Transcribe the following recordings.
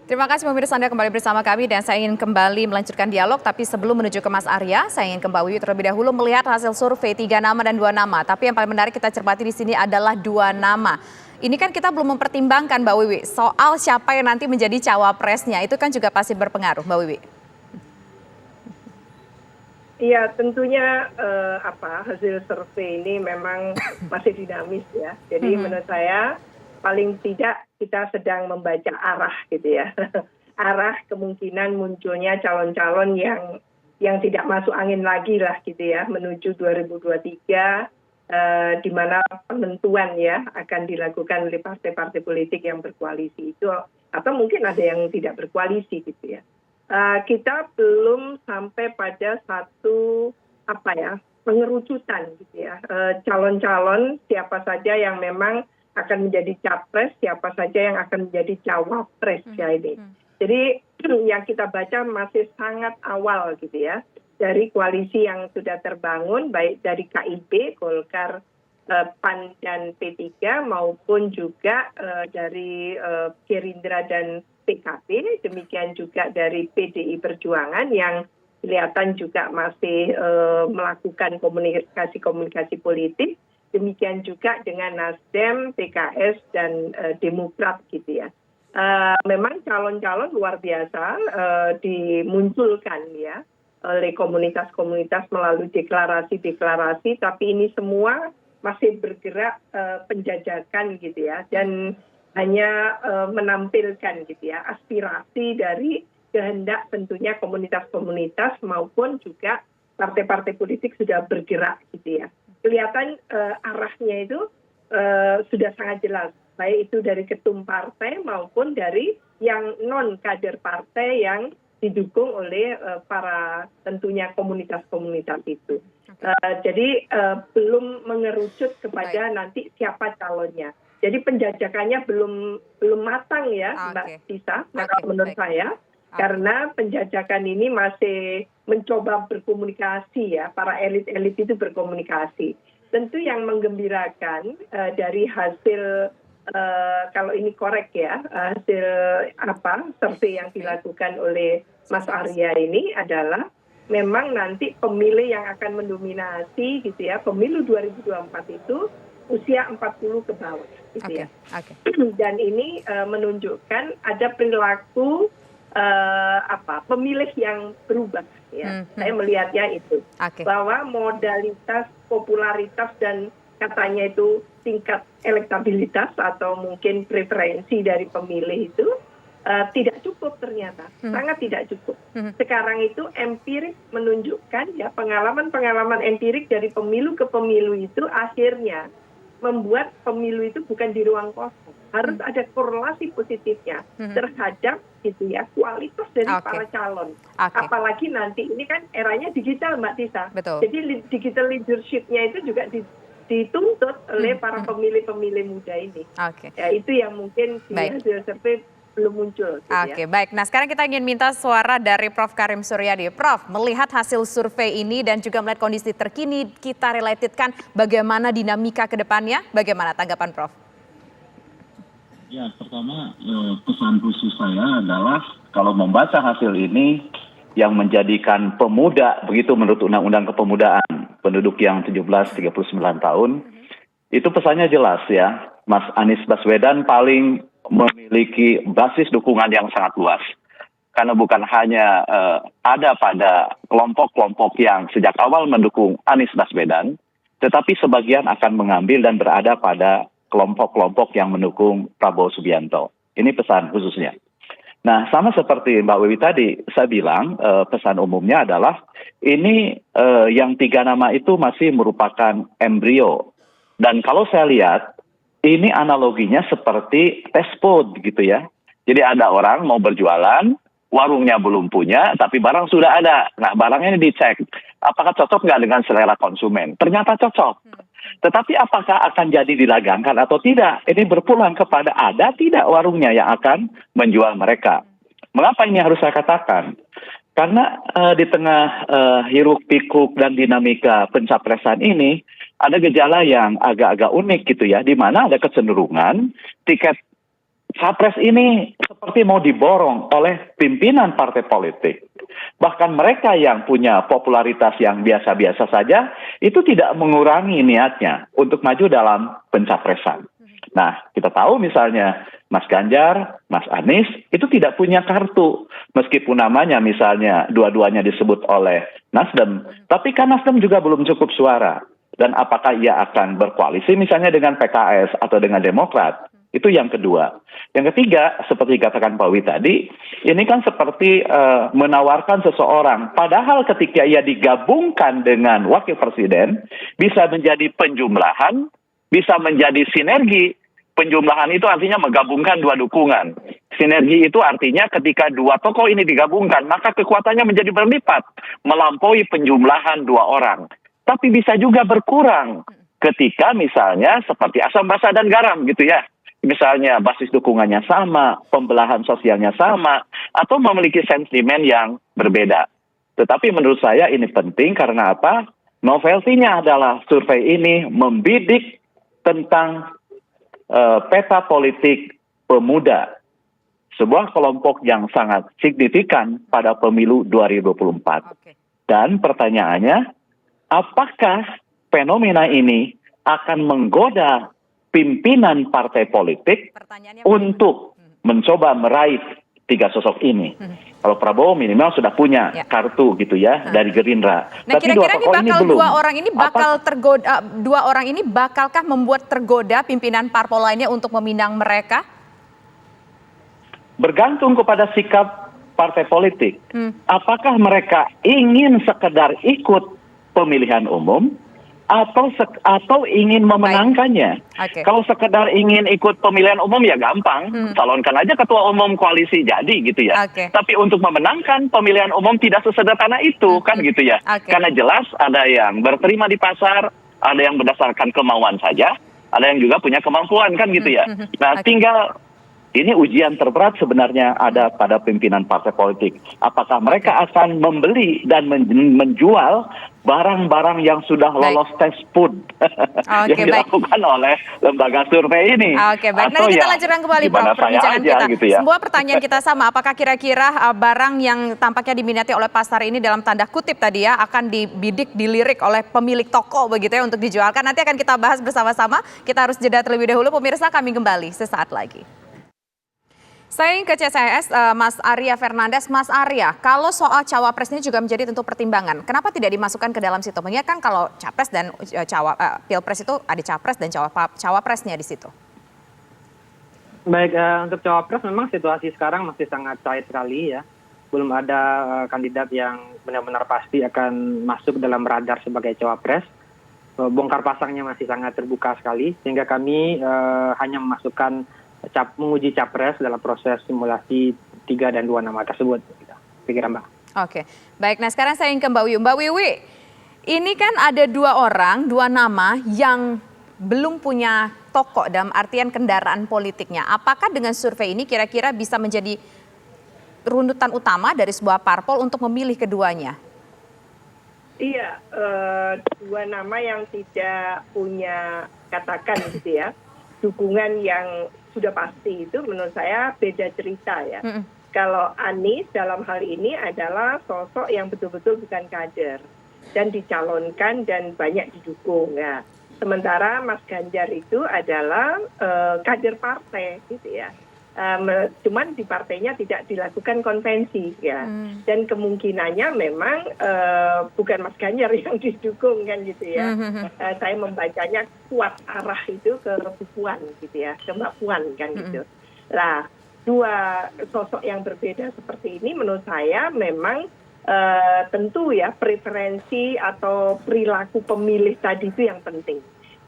Terima kasih pemirsa, Anda kembali bersama kami dan saya ingin kembali melanjutkan dialog. Tapi sebelum menuju ke Mas Arya, saya ingin ke Mbak Wiwi terlebih dahulu melihat hasil survei 3 nama dan 2 nama. Tapi yang paling menarik kita cermati di sini adalah 2 nama. Ini kan kita belum mempertimbangkan Mbak Wiwi soal siapa yang nanti menjadi cawapresnya. Itu kan juga pasti berpengaruh Mbak Wiwi. Iya, tentunya hasil survei ini memang masih dinamis ya. Jadi menurut saya paling tidak kita sedang membaca arah gitu ya. Arah kemungkinan munculnya calon-calon yang tidak masuk angin lagi lah gitu ya menuju 2023 di mana penentuan ya akan dilakukan oleh partai-partai politik yang berkoalisi itu atau mungkin ada yang tidak berkoalisi gitu ya. Kita belum sampai pada satu pengerucutan gitu ya, calon-calon siapa saja yang memang akan menjadi capres, siapa saja yang akan menjadi cawapres ya ini. Jadi yang kita baca masih sangat awal gitu ya, dari koalisi yang sudah terbangun baik dari KIB, Golkar, PAN dan P3 maupun juga dari Gerindra dan PKB, demikian juga dari PDI Perjuangan yang kelihatan juga masih melakukan komunikasi politik, demikian juga dengan Nasdem, PKS dan Demokrat gitu ya. Memang calon-calon luar biasa dimunculkan ya oleh komunitas-komunitas melalui deklarasi-deklarasi, tapi ini semua masih bergerak penjajakan gitu ya, dan hanya menampilkan gitu ya aspirasi dari kehendak tentunya komunitas-komunitas maupun juga partai-partai politik sudah bergerak gitu ya. Kelihatan arahnya itu sudah sangat jelas, baik itu dari ketum partai maupun dari yang non kader partai yang didukung oleh para tentunya komunitas-komunitas itu. Jadi belum mengerucut kepada nanti siapa calonnya. Jadi penjajakannya belum matang ya, Mbak Tisa, menurut saya. Karena penjajakan ini masih mencoba berkomunikasi ya, para elit-elit itu berkomunikasi. Tentu yang menggembirakan dari hasil kalau ini korek ya, hasil survei yang dilakukan oleh Mas Arya ini adalah memang nanti pemilih yang akan mendominasi gitu ya, pemilu 2024 itu usia 40 ke bawah gitu ya. Dan ini menunjukkan ada perilaku pemilih yang berubah ya. Saya melihatnya itu bahwa modalitas, popularitas dan katanya itu tingkat elektabilitas atau mungkin preferensi dari pemilih itu tidak cukup ternyata, sangat tidak cukup. Sekarang itu empirik menunjukkan ya, pengalaman empirik dari pemilu ke pemilu itu akhirnya membuat pemilu itu bukan di ruang kosong, harus ada korelasi positifnya terhadap gitu ya kualitas dari para calon. Apalagi nanti ini kan eranya digital Mbak Tisa. Jadi digital leadership-nya itu juga dituntut oleh para pemilih-pemilih muda ini. Ya itu yang mungkin di hasil survei belum muncul. Baik. Nah sekarang kita ingin minta suara dari Prof. Karim Suryadi. Prof, melihat hasil survei ini dan juga melihat kondisi terkini, kita relatedkan bagaimana dinamika ke depannya, bagaimana tanggapan Prof? Ya, pertama pesan khusus saya adalah kalau membaca hasil ini yang menjadikan pemuda, begitu menurut Undang-Undang Kepemudaan, penduduk yang 17-39 tahun, itu pesannya jelas ya. Mas Anies Baswedan paling memiliki basis dukungan yang sangat luas. Karena bukan hanya ada pada kelompok-kelompok yang sejak awal mendukung Anies Baswedan, tetapi sebagian akan mengambil dan berada pada kelompok-kelompok yang mendukung Prabowo Subianto. Ini pesan khususnya. Nah, sama seperti Mbak Wiwi tadi, saya bilang pesan umumnya adalah ini yang 3 nama itu masih merupakan embrio. Dan kalau saya lihat, ini analoginya seperti fast food gitu ya. Jadi ada orang mau berjualan, warungnya belum punya, tapi barang sudah ada. Nah, barangnya ini dicek, apakah cocok nggak dengan selera konsumen? Ternyata cocok. Tetapi apakah akan jadi didagangkan atau tidak? Ini berpulang kepada ada tidak warungnya yang akan menjual mereka. Mengapa ini harus saya katakan? Karena di tengah hiruk pikuk dan dinamika pencapresan ini, ada gejala yang agak-agak unik gitu ya, di mana ada kecenderungan tiket Capres ini seperti mau diborong oleh pimpinan partai politik. Bahkan mereka yang punya popularitas yang biasa-biasa saja, itu tidak mengurangi niatnya untuk maju dalam pencapresan. Nah, kita tahu misalnya Mas Ganjar, Mas Anies, itu tidak punya kartu. Meskipun namanya misalnya dua-duanya disebut oleh Nasdem, tapi kan Nasdem juga belum cukup suara. Dan apakah ia akan berkoalisi misalnya dengan PKS atau dengan Demokrat? Itu yang kedua. Yang ketiga, seperti katakan Pak Wi tadi, ini kan seperti menawarkan seseorang. Padahal ketika ia digabungkan dengan wakil presiden, bisa menjadi penjumlahan, bisa menjadi sinergi. Penjumlahan itu artinya menggabungkan dua dukungan. Sinergi itu artinya ketika dua tokoh ini digabungkan, maka kekuatannya menjadi berlipat, melampaui penjumlahan dua orang. Tapi bisa juga berkurang ketika misalnya seperti asam basa dan garam gitu ya. Misalnya basis dukungannya sama, pembelahan sosialnya sama, atau memiliki sentimen yang berbeda. Tetapi menurut saya ini penting karena apa? Novelty-nya adalah survei ini membidik tentang peta politik pemuda. Sebuah kelompok yang sangat signifikan pada pemilu 2024. Dan pertanyaannya, apakah fenomena ini akan menggoda pimpinan partai politik untuk mencoba meraih tiga sosok ini? Kalau Prabowo minimal sudah punya kartu gitu ya dari Gerindra. Nah, tapi kira-kira ini bakal belum. Dua orang ini bakalkah membuat tergoda pimpinan parpol lainnya untuk meminang mereka? Bergantung kepada sikap partai politik. Apakah mereka ingin sekedar ikut pemilihan umum atau ingin memenangkannya? Kalau sekedar ingin ikut pemilihan umum ya gampang, calonkan aja ketua umum koalisi jadi gitu ya. Tapi untuk memenangkan pemilihan umum tidak sesederhana itu kan gitu ya. Karena jelas ada yang berterima di pasar, ada yang berdasarkan kemauan saja, ada yang juga punya kemampuan kan gitu ya. Nah, tinggal ini ujian terberat sebenarnya ada pada pimpinan partai politik. Apakah mereka akan membeli dan menjual barang-barang yang sudah lolos tes food yang dilakukan oleh lembaga survei ini? Oke, baik. Nanti kita lanjutkan kembali perbincangan kita. Gitu ya. Semua pertanyaan kita sama. Apakah kira-kira barang yang tampaknya diminati oleh pasar ini dalam tanda kutip tadi ya akan dibidik, dilirik oleh pemilik toko begitu ya untuk dijualkan? Nanti akan kita bahas bersama-sama. Kita harus jeda terlebih dahulu. Pemirsa, kami kembali sesaat lagi. Saya ingin ke CCS, Mas Arya Fernandes. Mas Arya, kalau soal cawapres ini juga menjadi tentu pertimbangan. Kenapa tidak dimasukkan ke dalam situ? Mengingat kan kalau capres dan pilpres itu ada capres dan cawapresnya di situ. Baik, untuk cawapres memang situasi sekarang masih sangat cair sekali ya. Belum ada kandidat yang benar-benar pasti akan masuk dalam radar sebagai cawapres. Bongkar pasangnya masih sangat terbuka sekali, sehingga kami hanya memasukkan menguji capres dalam proses simulasi 3 dan 2 nama tersebut. Pikiran Mbak. Oke, baik. Nah sekarang saya ingin ke Mbak Wiwi. Mbak Wiwi, ini kan ada dua nama yang belum punya tokoh dalam artian kendaraan politiknya. Apakah dengan survei ini kira-kira bisa menjadi runutan utama dari sebuah parpol untuk memilih keduanya? Iya, dua nama yang tidak punya katakan gitu ya, dukungan yang sudah pasti itu menurut saya beda cerita ya. Kalau Anies dalam hal ini adalah sosok yang betul-betul bukan kader dan dicalonkan dan banyak didukung ya. Sementara Mas Ganjar itu adalah kader partai gitu ya. Cuman di partainya tidak dilakukan konvensi ya. Dan kemungkinannya memang bukan Mas Ganjar yang didukung kan gitu ya. Saya membacanya kuat arah itu ke Puan gitu ya, ke Mbak Puan kan gitu. Nah, dua sosok yang berbeda seperti ini menurut saya memang tentu ya preferensi atau perilaku pemilih tadi itu yang penting.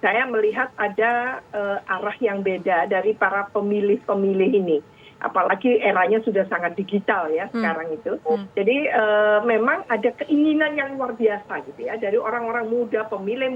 Saya melihat ada arah yang beda dari para pemilih-pemilih ini. Apalagi eranya sudah sangat digital ya sekarang itu. Jadi memang ada keinginan yang luar biasa gitu ya dari orang-orang muda, pemilih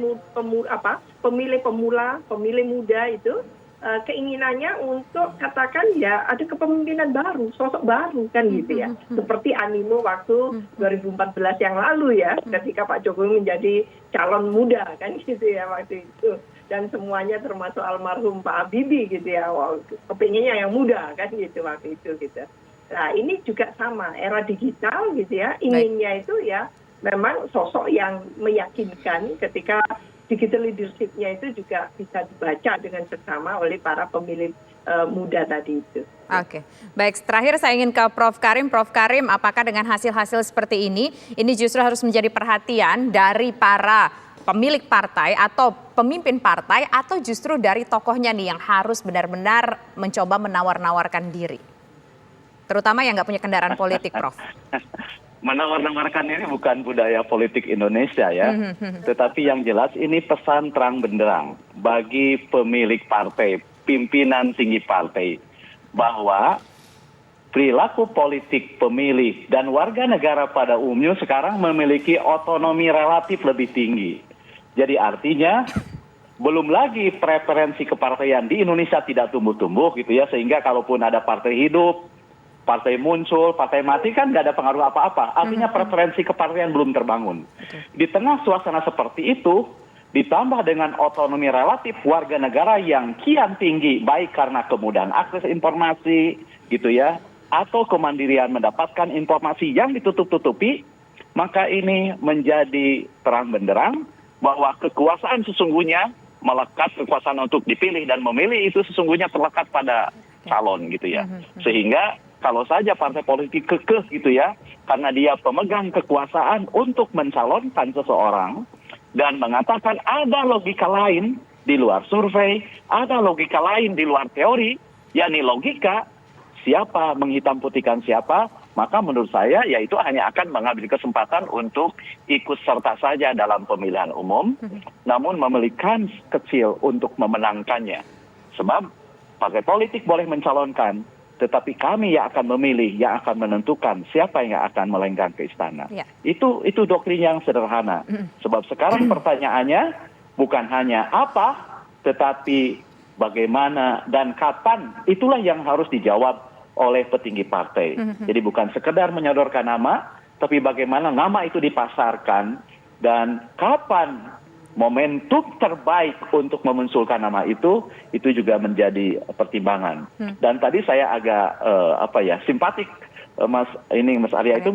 pemula, pemilih muda itu keinginannya untuk katakan ya ada kepemimpinan baru, sosok baru kan gitu ya. Seperti animo waktu 2014 yang lalu ya, ketika Pak Jokowi menjadi calon muda kan gitu ya waktu itu. dan semuanya termasuk almarhum Pak Habibie gitu ya. Wah, kepinginnya yang muda kan gitu waktu itu gitu. Nah ini juga sama, era digital gitu ya, inginnya itu ya memang sosok yang meyakinkan ketika digital leadership-nya itu juga bisa dibaca dengan seksama oleh para pemilih muda tadi itu. Oke, baik. Terakhir saya ingin ke Prof. Karim. Prof. Karim, apakah dengan hasil-hasil seperti ini justru harus menjadi perhatian dari para pemilik partai atau pemimpin partai, atau justru dari tokohnya nih yang harus benar-benar mencoba menawar-nawarkan diri? Terutama yang nggak punya kendaraan politik, Prof. Menawar-nawarkan ini bukan budaya politik Indonesia ya. Tetapi yang jelas ini pesan terang benderang bagi pemilik partai, pimpinan tinggi partai, bahwa perilaku politik pemilih dan warga negara pada umumnya sekarang memiliki otonomi relatif lebih tinggi. Jadi artinya belum lagi preferensi kepartaian di Indonesia tidak tumbuh-tumbuh gitu ya, sehingga kalaupun ada partai hidup, partai muncul, partai mati kan nggak ada pengaruh apa-apa. Artinya preferensi kepartaian belum terbangun. Di tengah suasana seperti itu, ditambah dengan otonomi relatif warga negara yang kian tinggi, baik karena kemudahan akses informasi gitu ya, atau kemandirian mendapatkan informasi yang ditutup-tutupi, maka ini menjadi terang benderang bahwa kekuasaan sesungguhnya melekat, kekuasaan untuk dipilih dan memilih itu sesungguhnya terlekat pada calon gitu ya. Sehingga kalau saja partai politik kekeh gitu ya, karena dia pemegang kekuasaan untuk mencalonkan seseorang dan mengatakan ada logika lain di luar survei, ada logika lain di luar teori, yakni logika siapa menghitam putihkan siapa, maka menurut saya yaitu hanya akan mengambil kesempatan untuk ikut serta saja dalam pemilihan umum, namun memiliki kans kecil untuk memenangkannya. Sebab partai politik boleh mencalonkan, tetapi kami yang akan memilih, yang akan menentukan siapa yang akan melenggang ke istana. Ya. Itu doktrin yang sederhana. Sebab sekarang pertanyaannya bukan hanya apa, tetapi bagaimana dan kapan. Itulah yang harus dijawab oleh petinggi partai. Jadi bukan sekedar menyodorkan nama, tapi bagaimana nama itu dipasarkan dan kapan momentum terbaik untuk memunculkan nama itu juga menjadi pertimbangan. Dan tadi saya agak simpatik Mas Arya itu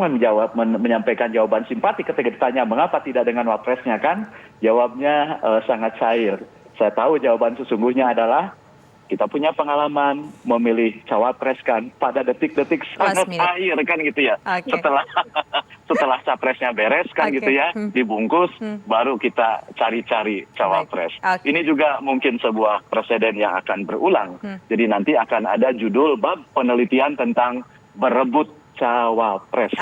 menyampaikan jawaban simpatik ketika ditanya mengapa tidak dengan wapresnya kan, jawabnya sangat cair. Saya tahu jawaban sesungguhnya adalah kita punya pengalaman memilih cawapres kan pada detik-detik sangat akhir kan gitu ya. Setelah capresnya beres kan gitu ya, dibungkus, baru kita cari-cari cawapres. Ini juga mungkin sebuah presiden yang akan berulang. Jadi nanti akan ada judul bab penelitian tentang berebut cawapres.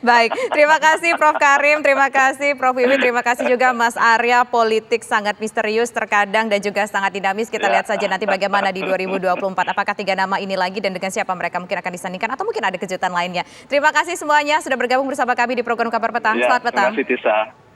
Baik, terima kasih Prof. Karim, terima kasih Prof. Wiwi, terima kasih juga Mas Arya. Politik sangat misterius terkadang dan juga sangat dinamis. Kita lihat saja nanti bagaimana di 2024. Apakah 3 nama ini lagi dan dengan siapa mereka mungkin akan disandingkan atau mungkin ada kejutan lainnya. Terima kasih semuanya sudah bergabung bersama kami di program Kabar Petang. Selamat petang. Terima kasih Tisa.